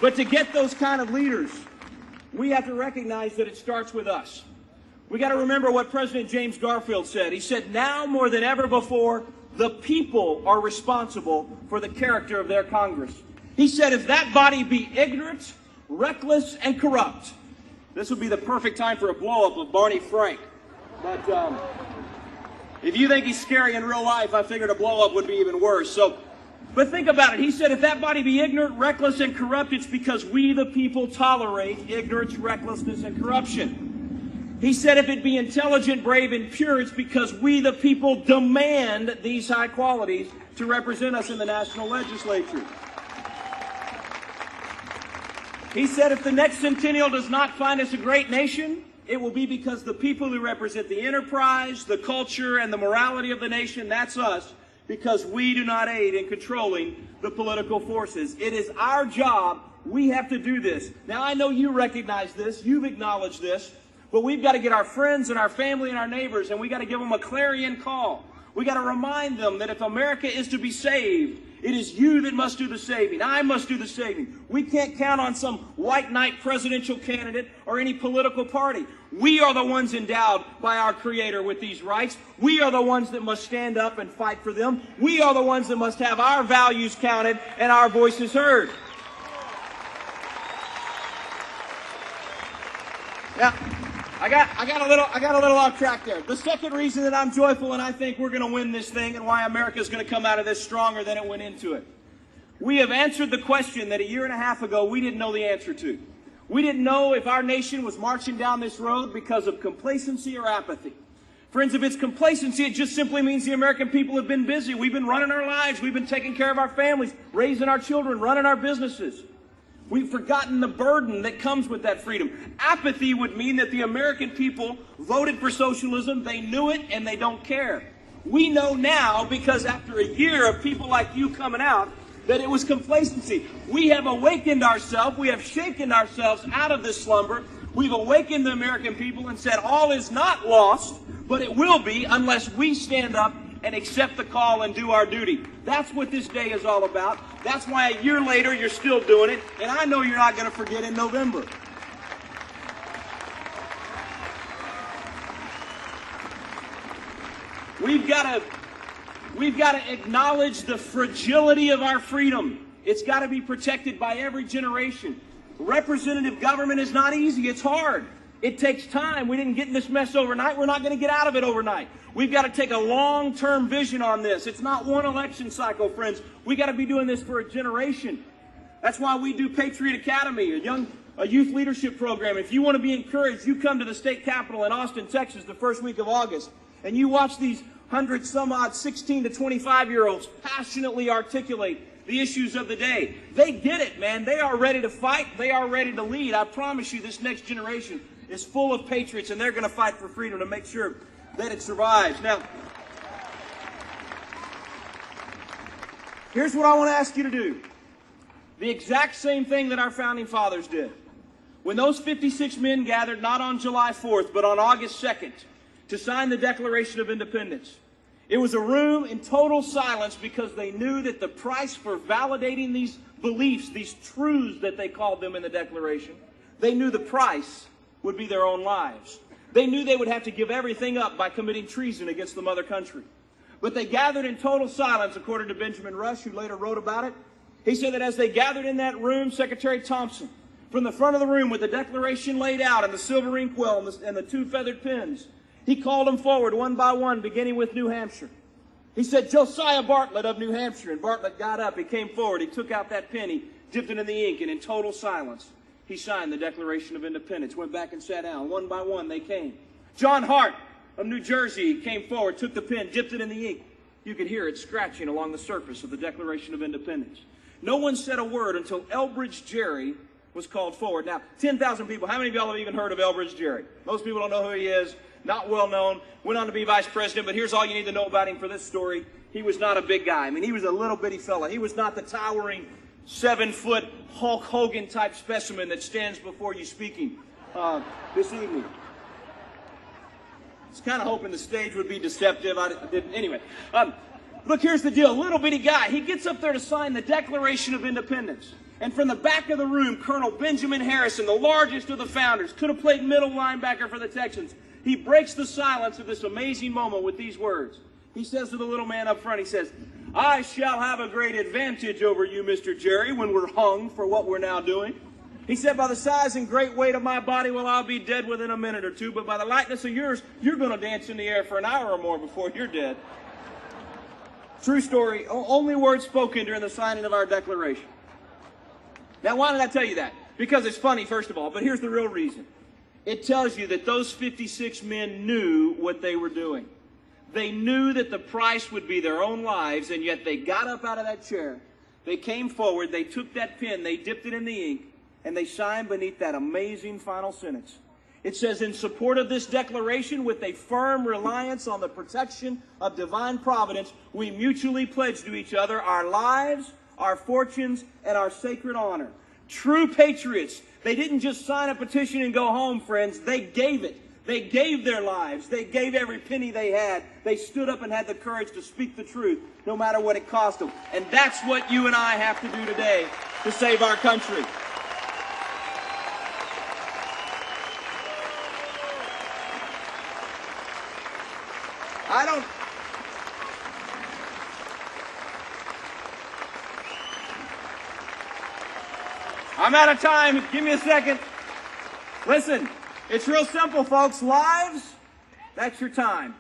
But to get those kind of leaders, we have to recognize that it starts with us. We got to remember what President James Garfield said. He said, now more than ever before, the people are responsible for the character of their Congress. He said, if that body be ignorant, reckless, and corrupt, this would be the perfect time for a blow-up of Barney Frank. But if you think he's scary in real life, I figured a blow-up would be even worse. But think about it. He said, if that body be ignorant, reckless, and corrupt, it's because we, the people, tolerate ignorance, recklessness, and corruption. He said, if it be intelligent, brave, and pure, it's because we, the people, demand these high qualities to represent us in the national legislature. He said, if the next centennial does not find us a great nation, it will be because the people who represent the enterprise, the culture, and the morality of the nation, that's us, because we do not aid in controlling the political forces. It is our job. We have to do this. Now, I know you recognize this. You've acknowledged this. But we've got to get our friends and our family and our neighbors, and we've got to give them a clarion call. We've got to remind them that if America is to be saved, it is you that must do the saving. I must do the saving. We can't count on some white knight presidential candidate or any political party. We are the ones endowed by our Creator with these rights. We are the ones that must stand up and fight for them. We are the ones that must have our values counted and our voices heard. Now, I got a little off track there. The second reason that I'm joyful and I think we're going to win this thing and why America is going to come out of this stronger than it went into it. We have answered the question that a year and a half ago we didn't know the answer to. We didn't know if our nation was marching down this road because of complacency or apathy. Friends, if it's complacency, it just simply means the American people have been busy. We've been running our lives. We've been taking care of our families, raising our children, running our businesses. We've forgotten the burden that comes with that freedom. Apathy would mean that the American people voted for socialism, they knew it, and they don't care. We know now, because after a year of people like you coming out, that it was complacency. We have awakened ourselves, we have shaken ourselves out of this slumber. We've awakened the American people and said all is not lost, but it will be unless we stand up and accept the call and do our duty. That's what this day is all about. That's why a year later you're still doing it, and I know you're not going to forget in November. We've got to acknowledge the fragility of our freedom. It's got to be protected by every generation. Representative government is not easy. It's hard. It takes time. We didn't get in this mess overnight. We're not going to get out of it overnight. We've got to take a long-term vision on this. It's not one election cycle, friends. We've got to be doing this for a generation. That's why we do Patriot Academy, a youth leadership program. If you want to be encouraged, you come to the state capitol in Austin, Texas, the first week of August, and you watch these 100 some odd 16 to 25-year-olds passionately articulate the issues of the day. They get it, man. They are ready to fight. They are ready to lead. I promise you this next generation is full of patriots, and they're going to fight for freedom to make sure that it survives. Now, here's what I want to ask you to do. The exact same thing that our founding fathers did. When those 56 men gathered not on July 4th, but on August 2nd to sign the Declaration of Independence, it was a room in total silence because they knew that the price for validating these beliefs, these truths that they called them in the Declaration, they knew the price would be their own lives. They knew they would have to give everything up by committing treason against the mother country. But they gathered in total silence, according to Benjamin Rush, who later wrote about it. He said that as they gathered in that room, Secretary Thompson, from the front of the room with the Declaration laid out and the silver inkwell and the two feathered pens, he called them forward one by one, beginning with New Hampshire. He said, Josiah Bartlett of New Hampshire. And Bartlett got up, he came forward, he took out that pen, he dipped it in the ink, and in total silence, he signed the Declaration of Independence, went back and sat down. One by one, they came. John Hart of New Jersey came forward, took the pen, dipped it in the ink. You could hear it scratching along the surface of the Declaration of Independence. No one said a word until Elbridge Gerry was called forward. Now, 10,000 people. How many of y'all have even heard of Elbridge Gerry? Most people don't know who he is. Not well known. Went on to be vice president, but here's all you need to know about him for this story. He was not a big guy. I mean, he was a little bitty fella. He was not the towering 7-foot Hulk Hogan type specimen that stands before you speaking this evening. I was kind of hoping the stage would be deceptive. I didn't. Anyway, look, here's the deal. Little bitty guy. He gets up there to sign the Declaration of Independence. And from the back of the room, Colonel Benjamin Harrison, the largest of the founders, could have played middle linebacker for the Texans. He breaks the silence of this amazing moment with these words. He says to the little man up front, he says, "I shall have a great advantage over you, Mr. Jerry, when we're hung for what we're now doing." He said, "By the size and great weight of my body, well, I'll be dead within a minute or two, but by the lightness of yours, you're going to dance in the air for an hour or more before you're dead." True story, only words spoken during the signing of our Declaration. Now, why did I tell you that? Because it's funny, first of all, but here's the real reason. It tells you that those 56 men knew what they were doing. They knew that the price would be their own lives, and yet they got up out of that chair. They came forward, they took that pen, they dipped it in the ink, and they signed beneath that amazing final sentence. It says, "In support of this declaration, with a firm reliance on the protection of divine providence, we mutually pledge to each other our lives, our fortunes, and our sacred honor." True patriots, they didn't just sign a petition and go home, friends. They gave it. They gave their lives. They gave every penny they had. They stood up and had the courage to speak the truth, no matter what it cost them. And that's what you and I have to do today to save our country. I'm out of time. Give me a second. Listen, it's real simple, folks. Lives, that's your time.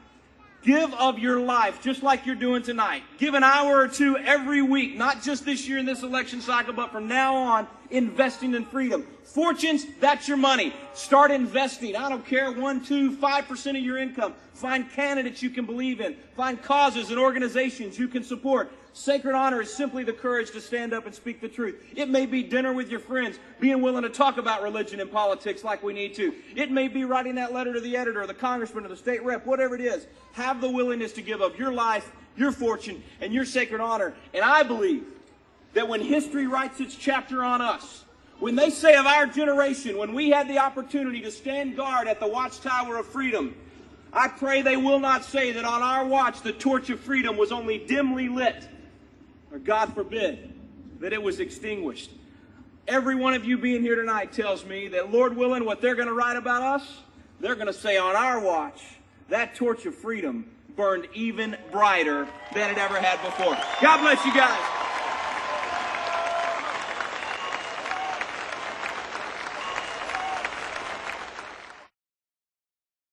Give of your life, just like you're doing tonight. Give an hour or two every week, not just this year in this election cycle, but from now on, investing in freedom. Fortunes, that's your money. Start investing. I don't care, 1%, 2%, 5% of your income. Find candidates you can believe in. Find causes and organizations you can support. Sacred honor is simply the courage to stand up and speak the truth. It may be dinner with your friends, being willing to talk about religion and politics like we need to. It may be writing that letter to the editor or the congressman or the state rep, whatever it is. Have the willingness to give up your life, your fortune, and your sacred honor. And I believe that when history writes its chapter on us, when they say of our generation, when we had the opportunity to stand guard at the watchtower of freedom, I pray they will not say that on our watch the torch of freedom was only dimly lit, or God forbid, that it was extinguished. Every one of you being here tonight tells me that, Lord willing, what they're going to write about us, they're going to say on our watch, that torch of freedom burned even brighter than it ever had before. God bless you guys.